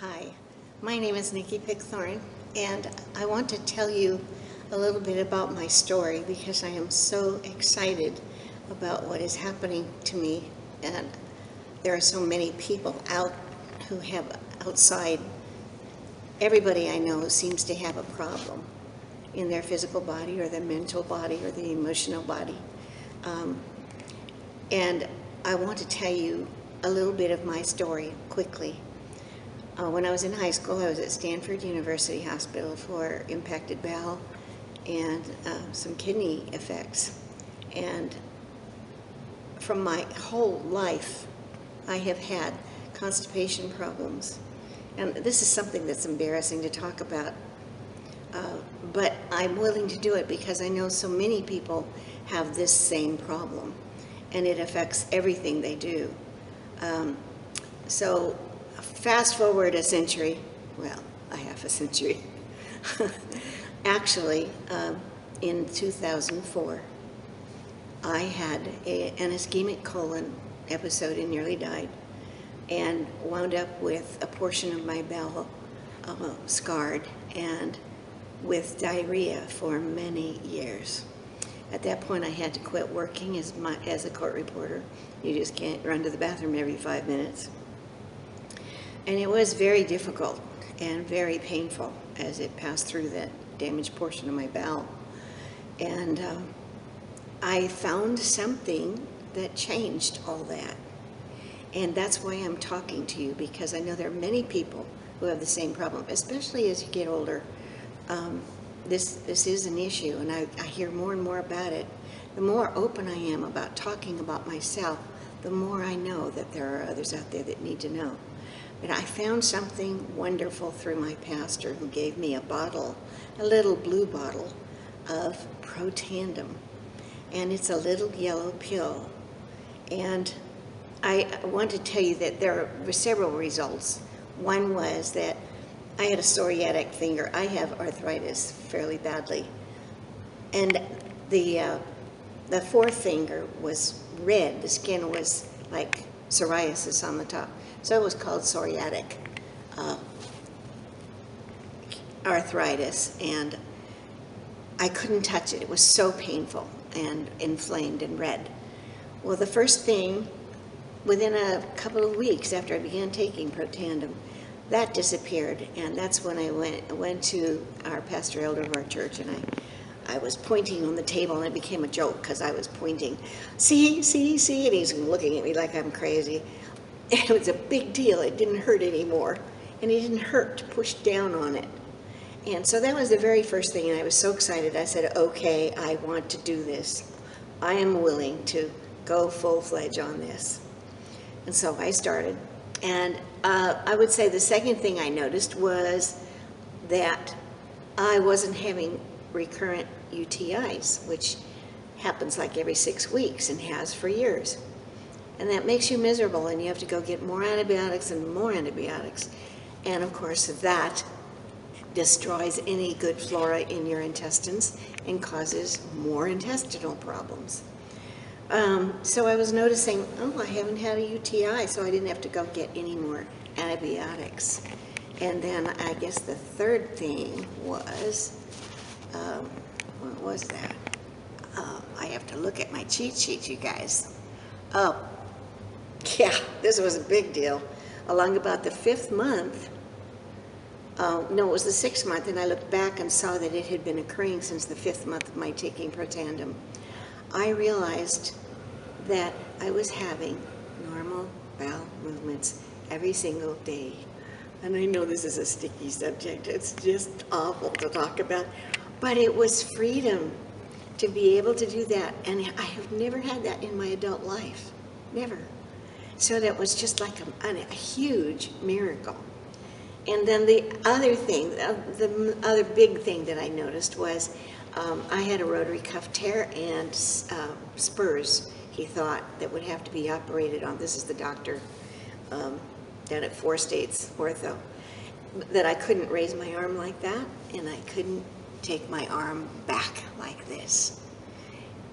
Hi, my name is Nikki Pickthorn, and I want to tell you a little bit about my story because I am so excited about what is happening to me, and there are so many people out who have outside. Everybody I know seems to have a problem in their physical body or their mental body or the emotional body. And I want to tell you a little bit of my story quickly. When I was in high school, I was at Stanford University Hospital for impacted bowel and some kidney effects. And from my whole life, I have had constipation problems. And this is something that's embarrassing to talk about, but I'm willing to do it because I know so many people have this same problem, and it affects everything they do. So fast forward a century, well, a half a century. Actually, in 2004, I had an ischemic colon episode and nearly died, and wound up with a portion of my bowel scarred and with diarrhea for many years. At that point, I had to quit working as a court reporter. You just can't run to the bathroom every 5 minutes. And it was very difficult and very painful as it passed through that damaged portion of my bowel. And I found something that changed all that. And that's why I'm talking to you, because I know there are many people who have the same problem, especially as you get older. This is an issue, and I hear more and more about it. The more open I am about talking about myself, the more I know that there are others out there that need to know. But I found something wonderful through my pastor who gave me a bottle, a little blue bottle of Protandim. And it's a little yellow pill. And I want to tell you that there were several results. One was that I had a psoriatic finger. I have arthritis fairly badly. And the fourth finger was red. The skin was like psoriasis on the top. So it was called psoriatic arthritis. And I couldn't touch it. It was so painful and inflamed and red. Well, the first thing, within a couple of weeks after I began taking Protandim, that disappeared, and that's when I went to our pastor elder of our church, and I was pointing on the table, and it became a joke because I was pointing, see, and he's looking at me like I'm crazy. It was a big deal. It didn't hurt anymore, and it didn't hurt to push down on it. And so that was the very first thing, and I was so excited. I said, okay, I want to do this. I am willing to go full-fledged on this. And so I started. And I would say the second thing I noticed was that I wasn't having recurrent UTIs, which happens like every 6 weeks and has for years. And that makes you miserable, and you have to go get more antibiotics and more antibiotics. And of course, that destroys any good flora in your intestines and causes more intestinal problems. So I was noticing, oh, I haven't had a UTI, so I didn't have to go get any more antibiotics. And then I guess the third thing was, what was that? I have to look at my cheat sheet, you guys. Oh, yeah, this was a big deal. Along about the 5th month, no, it was the 6th month, and I looked back and saw that it had been occurring since the 5th month of my taking Protandim. I realized that I was having normal bowel movements every single day. And I know this is a sticky subject. It's just awful to talk about. But it was freedom to be able to do that. And I have never had that in my adult life. Never. So that was just like a huge miracle. And then the other thing, the other big thing that I noticed was I had a rotary cuff tear and spurs, he thought, that would have to be operated on. This is the doctor down at 4 States Ortho, that I couldn't raise my arm like that, and I couldn't take my arm back like this.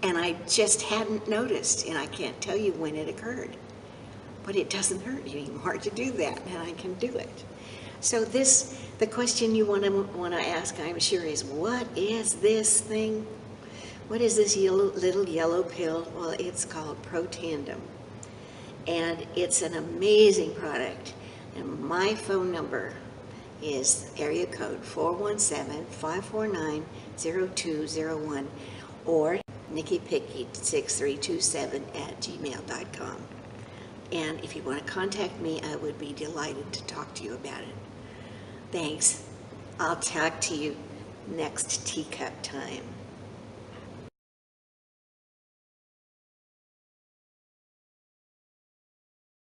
And I just hadn't noticed, and I can't tell you when it occurred. But it doesn't hurt anymore to do that, and I can do it. So the question you want to ask, I'm sure, is what is this thing? What is this little yellow pill? Well, it's called Protandim, and it's an amazing product. And my phone number is area code 417-549-0201 or NikiPicky6327@gmail.com. And if you want to contact me, I would be delighted to talk to you about it. Thanks. I'll talk to you next teacup time.